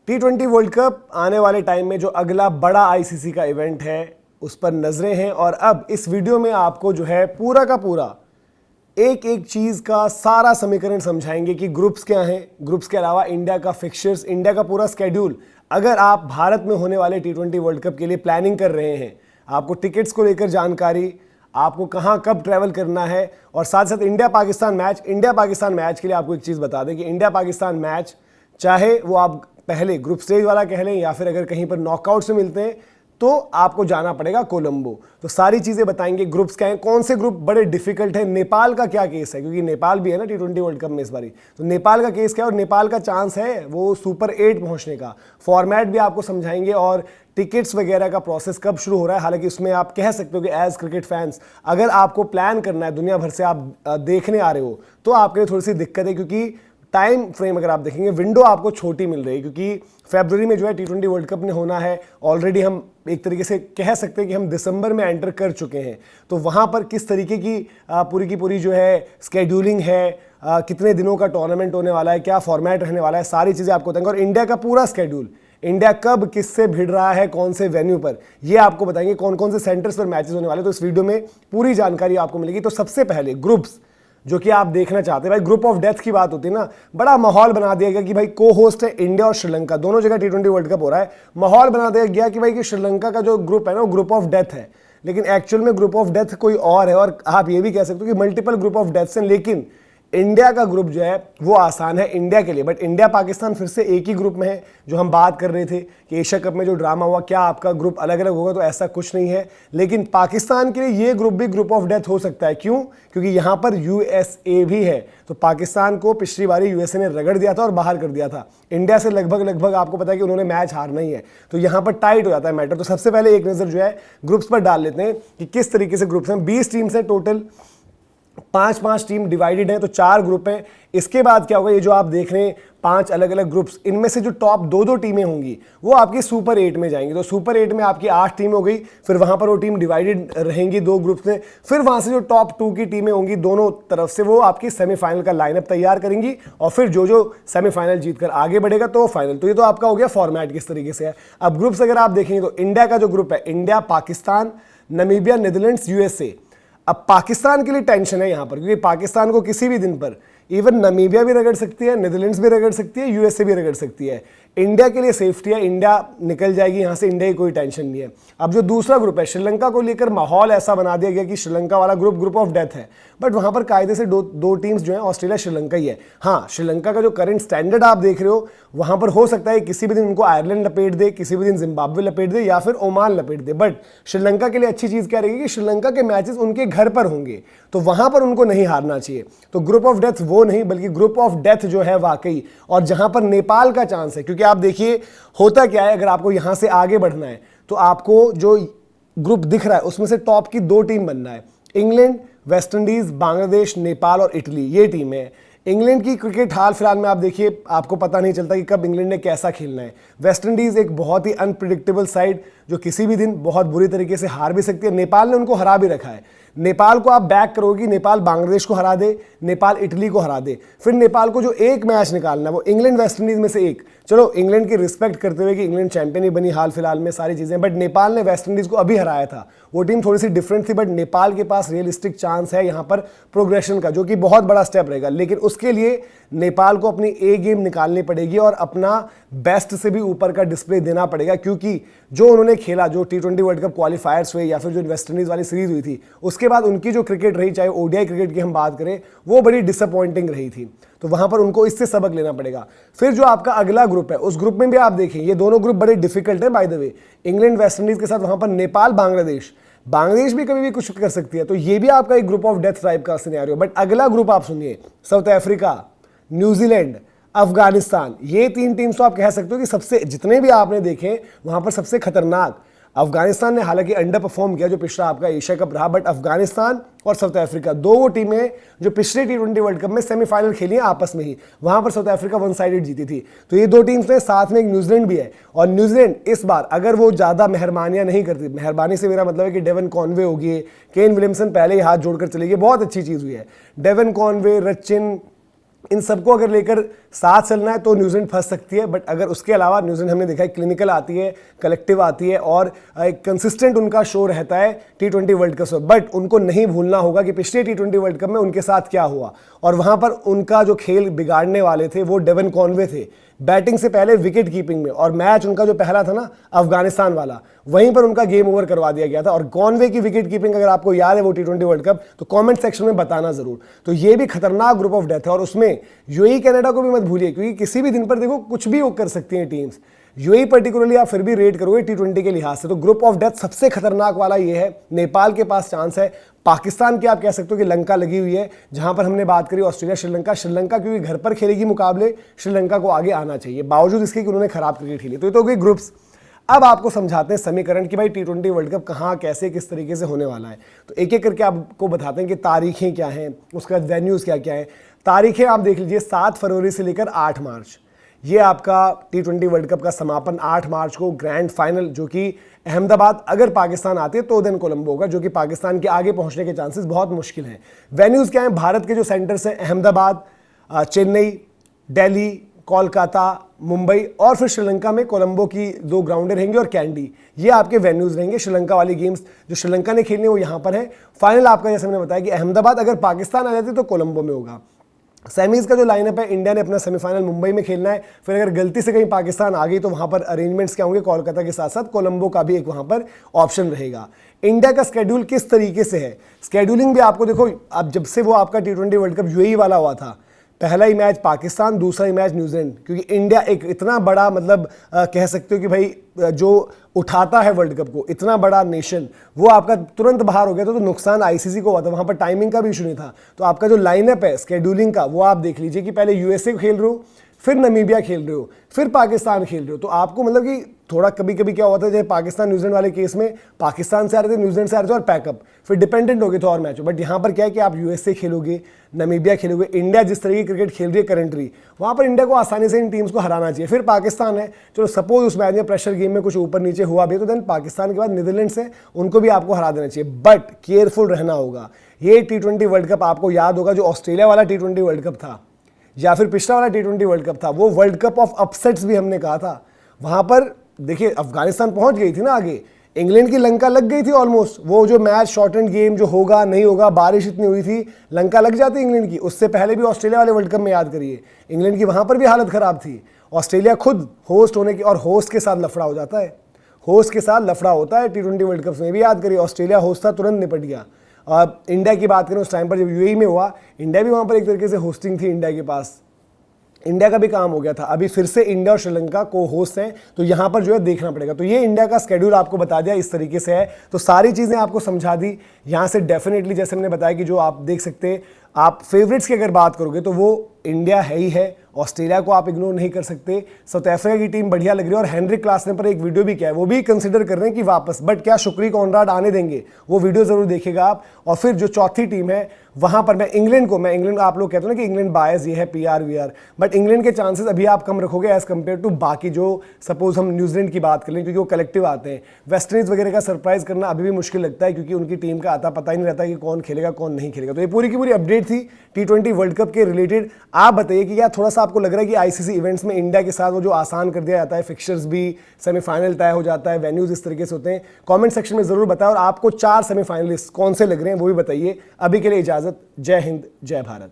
T20 world cup आने वाले time में जो अगला बड़ा आईसीसी का इवेंट है उस पर नजरें हैं। और अब इस वीडियो में आपको जो है पूरा का पूरा एक एक चीज का सारा समीकरण समझाएंगे कि ग्रुप्स क्या हैं, ग्रुप्स के अलावा इंडिया का फिक्चर्स, इंडिया का पूरा स्केड्यूल। अगर आप भारत में होने वाले T20 वर्ल्ड कप के लिए प्लानिंग कर रहे हैं, आपको टिकट्स को लेकर जानकारी, आपको कहां कब ट्रैवल करना है, और साथ साथ इंडिया पाकिस्तान मैच के लिए आपको एक चीज बता दें कि इंडिया पाकिस्तान मैच, चाहे वो आप पहले ग्रुप स्टेज वाला कह लें या फिर अगर कहीं पर नॉकआउट से मिलते हैं तो आपको जाना पड़ेगा कोलंबो। तो सारी चीजें बताएंगे, ग्रुप्स क्या हैं, कौन से ग्रुप बड़े डिफिकल्ट है, नेपाल का क्या केस है, क्योंकि नेपाल भी है ना T20 वर्ल्ड कप में इस बारी, तो नेपाल का केस क्या है और नेपाल का चांस है वो सुपर 8 पहुंचने का। फॉर्मेट भी आपको समझाएंगे और टिकट्स वगैरह का प्रोसेस कब शुरू हो रहा है। हालांकि उसमें आप कह सकते हो कि एज क्रिकेट फैंस अगर आपको प्लान करना है, दुनिया भर से आप देखने आ रहे हो, तो आपके लिए थोड़ी सी दिक्कत है, क्योंकि टाइम फ्रेम अगर आप देखेंगे विंडो आपको छोटी मिल रही है, क्योंकि फरवरी में जो है T20 वर्ल्ड कप ने होना है। ऑलरेडी हम एक तरीके से कह सकते हैं कि हम दिसंबर में एंटर कर चुके हैं, तो वहां पर किस तरीके की पूरी जो है स्केड्यूलिंग है, कितने दिनों का टूर्नामेंट होने वाला है, क्या फॉर्मेट रहने वाला है, सारी चीजें आपको बताएंगे। और इंडिया का पूरा स्केड्यूल, इंडिया कब किससे भिड़ रहा है, कौन से वेन्यू पर, ये आपको बताएंगे, कौन कौन से सेंटर्स पर मैचेस होने वाले। तो इस वीडियो में पूरी जानकारी आपको मिलेगी। तो सबसे पहले ग्रुप्स जो कि आप देखना चाहते हैं, भाई ग्रुप ऑफ डेथ की बात होती है ना, बड़ा माहौल बना दिया गया कि भाई को होस्ट है इंडिया और श्रीलंका, दोनों जगह T20 वर्ल्ड कप हो रहा है। माहौल बना दिया गया कि भाई कि श्रीलंका का जो ग्रुप है ना वो ग्रुप ऑफ डेथ है, लेकिन एक्चुअल में ग्रुप ऑफ डेथ कोई और है। और आप ये भी कह सकते हो कि मल्टीपल ग्रुप ऑफ डेथ्स हैं, लेकिन इंडिया का ग्रुप जो है वो आसान है इंडिया के लिए। बट इंडिया पाकिस्तान फिर से एक ही ग्रुप में है। जो हम बात कर रहे थे कि एशिया कप में जो ड्रामा हुआ, क्या आपका ग्रुप अलग अलग होगा, तो ऐसा कुछ नहीं है। लेकिन पाकिस्तान के लिए ये ग्रुप भी ग्रुप ऑफ डेथ हो सकता है। क्यों? क्योंकि यहां पर यूएसए भी है। तो पाकिस्तान को पिछली बारी यूएसए ने रगड़ दिया था और बाहर कर दिया था। इंडिया से लगभग आपको पता है कि उन्होंने मैच हारना ही है, तो यहां पर टाइट हो जाता है मैटर। तो सबसे पहले एक नजर जो है ग्रुप्स पर डाल लेते हैं कि किस तरीके से ग्रुप्स हैं। 20 टीम्स हैं टोटल, 5-5 टीम डिवाइडेड है, तो 4 ग्रुप हैं। इसके बाद क्या होगा, ये जो आप देख रहे हैं 5 अलग अलग ग्रुप्स, इनमें से जो टॉप 2-2 टीमें होंगी वो आपकी सुपर 8 में जाएंगी। तो सुपर 8 में आपकी 8 टीम हो गई, फिर वहां पर वो टीम डिवाइडेड रहेंगी 2 ग्रुप्स में। फिर वहां से जो टॉप 2 की टीमें होंगी दोनों तरफ से, वो आपकी सेमीफाइनल का लाइनअप तैयार करेंगी, और फिर जो सेमीफाइनल जीतकर आगे बढ़ेगा तो फाइनल। तो ये तो आपका हो गया फॉर्मेट किस तरीके से है। अब ग्रुप्स अगर आप देखेंगे तो इंडिया का जो ग्रुप है, India, Pakistan, Namibia, Netherlands, USA. अब पाकिस्तान के लिए टेंशन है यहां पर, क्योंकि पाकिस्तान को किसी भी दिन पर इवन नामीबिया भी रगड़ सकती है, नीदरलैंड्स भी रगड़ सकती है, यूएसए भी रगड़ सकती है। इंडिया के लिए सेफ्टी है, इंडिया निकल जाएगी यहां से, इंडिया की कोई टेंशन नहीं है। अब जो दूसरा ग्रुप है, श्रीलंका को लेकर माहौल ऐसा बना दिया गया कि श्रीलंका वाला ग्रुप ऑफ डेथ है, बट वहां पर कायदे से दो टीम्स जो है ऑस्ट्रेलिया श्रीलंका ही है। हाँ, श्रीलंका का जो करंट स्टैंडर्ड आप देख रहे हो, वहां पर हो सकता है किसी भी दिन उनको आयरलैंड लपेट दे, किसी भी दिन जिम्बाब्वे लपेट दे, या फिर ओमान लपेट दे। बट श्रीलंका के लिए अच्छी चीज क्या रहेगी कि श्रीलंका के मैचेस उनके घर पर होंगे, तो वहां पर उनको नहीं हारना चाहिए। तो ग्रुप ऑफ डेथ वो नहीं, बल्कि ग्रुप ऑफ डेथ जो है वाकई, और जहां पर नेपाल का चांस है। क्योंकि आप देखिए होता क्या है, अगर आपको यहां से आगे बढ़ना है तो आपको जो ग्रुप दिख रहा है उसमें से टॉप की 2 टीम बनना है। England, West Indies, Bangladesh, Nepal और इटली, ये टीम है। इंग्लैंड की क्रिकेट हाल फिलहाल में आप देखिए, आपको पता नहीं चलता कि कब इंग्लैंड ने कैसा खेलना है। वेस्ट इंडीज एक बहुत ही अनप्रिडिक्टेबल साइड जो किसी भी दिन बहुत बुरी तरीके से हार भी सकती है। नेपाल ने उनको हरा भी रखा है। नेपाल को आप बैक करोगे, नेपाल बांग्लादेश को हरा दे, नेपाल इटली को हरा दे, फिर नेपाल को जो एक मैच निकालना है वो इंग्लैंड वेस्ट इंडीज में से एक। चलो इंग्लैंड की रिस्पेक्ट करते हुए कि इंग्लैंड चैंपियन ही बनी हाल फिलहाल में, सारी चीजें, बट नेपाल ने वेस्ट इंडीज को अभी हराया था। वो टीम थोड़ी सी डिफरेंट थी, बट नेपाल के पास रियलिस्टिक चांस है यहां पर प्रोग्रेशन का, जो कि बहुत बड़ा स्टेप रहेगा। लेकिन उसके लिए नेपाल को अपनी ए गेम निकालनी पड़ेगी और अपना बेस्ट से भी ऊपर का डिस्प्ले देना पड़ेगा, क्योंकि जो उन्होंने खेला, जो T20 वर्ल्ड कप क्वालिफायर्स हुए या फिर जो वेस्ट इंडीज वाली सीरीज हुई थी, उसके बाद उनकी जो क्रिकेट रही, चाहे ओडीआई क्रिकेट की हम बात करें, वो बड़ी डिसअपॉइंटिंग रही थी। तो वहां पर उनको इससे सबक लेना पड़ेगा। फिर जो आपका अगला ग्रुप है, उस ग्रुप में भी आप देखें, ये दोनों ग्रुप बड़े डिफिकल्ट है by the way. England West Indies के साथ वहां पर नेपाल, बांग्लादेश भी कभी भी कुछ कर सकती है। तो ये भी आपका एक ग्रुप ऑफ डेथ टाइप का सिनेरियो। बट अगला ग्रुप आप सुनिए, साउथ अफ्रीका, न्यूजीलैंड, अफगानिस्तान, ये 3 टीम्स तो आप कह सकते हो कि सबसे, जितने भी आपने देखे वहां पर सबसे खतरनाक। अफगानिस्तान ने हालांकि अंडर परफॉर्म किया जो पिछला आपका एशिया कप रहा, बट अफगानिस्तान और साउथ अफ्रीका 2 टीमें जो पिछले T20 वर्ल्ड कप में सेमीफाइनल खेली हैं आपस में ही, वहां पर साउथ अफ्रीका 1 साइडेड जीती थी। तो ये 2 टीम्स ने, साथ में एक न्यूजीलैंड भी है। और न्यूजीलैंड इस बार अगर वो ज्यादा मेहरबानियां नहीं करती, मेहरबानी से मेरा मतलब है कि डेवन कॉनवे होगी, केन विलियमसन पहले ही हाथ जोड़कर चले गए, बहुत अच्छी चीज हुई है। डेवन कॉनवे, रचिन, इन सबको अगर लेकर साथ चलना है तो न्यूजीलैंड फंस सकती है, बट अगर उसके अलावा न्यूजीलैंड हमने देखा है क्लिनिकल आती है, कलेक्टिव आती है और एक कंसिस्टेंट उनका शो रहता है T20 वर्ल्ड कप में। बट उनको नहीं भूलना होगा कि पिछले T20 वर्ल्ड कप में उनके साथ क्या हुआ, और वहां पर उनका जो खेल बिगाड़ने वाले थे वो डेवन कॉनवे थे, बैटिंग से पहले विकेट कीपिंग में। और मैच उनका जो पहला था ना अफगानिस्तान वाला, वहीं पर उनका गेम ओवर करवा दिया गया था। और कॉनवे की विकेट कीपिंग अगर आपको याद है वो T20 वर्ल्ड कप, तो कमेंट सेक्शन में बताना जरूर। तो ये भी खतरनाक ग्रुप ऑफ डेथ है, और उसमें यूएई कनाडा को भी मत भूलिए, क्योंकि किसी भी दिन पर देखो कुछ भी कर सकती हैं टीम्स। यूएई पर्टिकुलरली आप फिर भी रेट करोगे T20 के लिहाज से, तो ग्रुप ऑफ डेथ सबसे खतरनाक वाला ये है। नेपाल के पास चांस है, पाकिस्तान की आप कह सकते हो कि लंका लगी हुई है, जहां पर हमने बात करी ऑस्ट्रेलिया श्रीलंका। श्रीलंका क्योंकि घर पर खेलेगी मुकाबले, श्रीलंका को आगे आना चाहिए, बावजूद इसके कि उन्होंने खराब क्रिकेट खेली। तो ये तो गई ग्रुप्स। अब आपको समझाते हैं समीकरण कि भाई T20 वर्ल्ड कप कहाँ, कैसे, किस तरीके से होने वाला है। तो एक एक करके आपको बताते हैं कि तारीखें क्या हैं, उसके बाद वेन्यूज़ क्या क्या हैं। तारीखें आप देख लीजिए, 7 फरवरी से लेकर 8 मार्च, ये आपका T20 वर्ल्ड कप का समापन 8 मार्च को, ग्रैंड फाइनल जो कि अहमदाबाद, अगर पाकिस्तान आते हैं तो देन कोलंबो होगा, जो कि पाकिस्तान के आगे पहुंचने के चांसेस बहुत मुश्किल हैं। वेन्यूज़ क्या हैं, भारत के जो सेंटर्स हैं अहमदाबाद, चेन्नई, दिल्ली, कोलकाता, मुंबई, और फिर श्रीलंका में कोलंबो की 2 ग्राउंडें रहेंगे और कैंडी, ये आपके वेन्यूज़ रहेंगे। श्रीलंका वाली गेम्स जो श्रीलंका ने खेलने वो यहाँ पर है। फाइनल आपका जैसे मैंने बताया कि अहमदाबाद, अगर पाकिस्तान आ जाती तो कोलंबो में होगा। सेमीज का जो लाइनअप है, इंडिया ने अपना सेमीफाइनल मुंबई में खेलना है, फिर अगर गलती से कहीं पाकिस्तान आ गई तो वहां पर अरेंजमेंट्स क्या होंगे, कोलकाता के साथ साथ कोलंबो का भी एक वहां पर ऑप्शन रहेगा। इंडिया का स्केड्यूल किस तरीके से है, स्केड्यूलिंग भी आपको देखो, अब जब से वो आपका T20 वर्ल्ड कप यूएई वाला हुआ था, पहला ही मैच पाकिस्तान, दूसरा ही मैच न्यूजीलैंड, क्योंकि इंडिया एक इतना बड़ा मतलब कह सकते हो कि भाई जो उठाता है वर्ल्ड कप को, इतना बड़ा नेशन, वो आपका तुरंत बाहर हो गया तो नुकसान आईसीसी को हुआ था। वहां पर टाइमिंग का भी इशू नहीं था। तो आपका जो लाइनअप है स्केड्यूलिंग का, वो आप देख लीजिए कि पहले यूएसए खेल रहे हो, फिर नमीबिया खेल रहे हो, फिर पाकिस्तान खेल रहे हो। तो आपको मतलब कि थोड़ा कभी कभी क्या होता है, जैसे पाकिस्तान न्यूजीलैंड वाले केस में पाकिस्तान से आ रहे थे, न्यूजीलैंड से आ रहे थे और पैकअप, फिर डिपेंडेंट हो गए थे और मैच। बट यहाँ पर क्या है कि आप यूएसए खेलोगे, नमीबिया खेलोगे। इंडिया जिस तरह की क्रिकेट खेल रही है करंटली, वहाँ पर इंडिया को आसानी से इन टीम्स को हराना चाहिए। फिर पाकिस्तान है, चलो सपोज उस मैच में प्रेशर गेम में कुछ ऊपर नीचे हुआ भी, तो देन पाकिस्तान के बाद नीदरलैंड्स है, उनको भी आपको हरा देना चाहिए। बट केयरफुल रहना होगा। ये T20 वर्ल्ड कप आपको याद होगा, जो ऑस्ट्रेलिया वाला T20 वर्ल्ड कप था या फिर पिछला वाला T20 वर्ल्ड कप था, वो वर्ल्ड कप ऑफ अपसेट्स भी हमने कहा था। वहां पर देखिए अफगानिस्तान पहुंच गई थी ना आगे, इंग्लैंड की लंका लग गई थी ऑलमोस्ट। वो जो मैच शॉर्ट एंड गेम जो होगा नहीं होगा, बारिश इतनी हुई थी, लंका लग जाती इंग्लैंड की। उससे पहले भी ऑस्ट्रेलिया वाले वर्ल्ड कप में याद करिए, इंग्लैंड की वहां पर भी हालत खराब थी। ऑस्ट्रेलिया खुद होस्ट होने की, और होस्ट के साथ लफड़ा हो जाता है, होस्ट के साथ लफड़ा होता है T20 वर्ल्ड कप में भी। याद करिए ऑस्ट्रेलिया होस्ट था, तुरंत निपट गया। इंडिया की बात करें, उस टाइम पर जब यूएई में हुआ, इंडिया भी वहां पर एक तरीके से होस्टिंग थी इंडिया के पास, इंडिया का भी काम हो गया था। अभी फिर से इंडिया और श्रीलंका को होस्ट हैं, तो यहां पर जो है देखना पड़ेगा। तो ये इंडिया का स्केड्यूल आपको बता दिया, इस तरीके से है। तो सारी चीजें आपको समझा दी। यहां से डेफिनेटली जैसे मैंने बताया कि जो आप देख सकते हैं, आप फेवरेट्स की अगर बात करोगे तो वो इंडिया है ही है। ऑस्ट्रेलिया को आप इग्नोर नहीं कर सकते। साउथ अफ्रीका की टीम बढ़िया लग रही है, और हेनरिक क्लासन पर एक वीडियो भी किया है, वो भी कंसिडर कर रहे हैं कि वापस, बट क्या शुक्री कॉनराड आने देंगे, वो वीडियो जरूर देखिएगा आप। और फिर जो चौथी टीम है वहां पर मैं इंग्लैंड, आप लोग कहते हो ना कि इंग्लैंड बायस ये है PR VR, बट इंग्लैंड के चांसेस अभी आप कम रखोगे एज कंपेयर टू बाकी जो, सपोज हम न्यूजीलैंड की बात कर लें, क्योंकि वो कलेक्टिव आते हैं। वेस्ट इंडीज वगैरह का सरप्राइज करना अभी भी मुश्किल लगता है, क्योंकि उनकी टीम का आता पता ही नहीं रहता कि कौन खेलेगा कौन नहीं खेलेगा। तो ये पूरी की पूरी अपडेट थी T20 वर्ल्ड कप के रिलेटेड। आप बताइए कि क्या थोड़ा सा आपको लग रहा है कि आईसीसी इवेंट्स में इंडिया के साथ वो जो आसान कर दिया जाता है, फिक्चर्स भी, सेमीफाइनल तय हो जाता है, वेन्यूज इस तरीके से होते हैं? कमेंट सेक्शन में जरूर बताएं, और आपको 4 सेमीफाइनलिस्ट कौन से लग रहे हैं वो भी बताइए। अभी के लिए इजाजत। जय हिंद, जय भारत।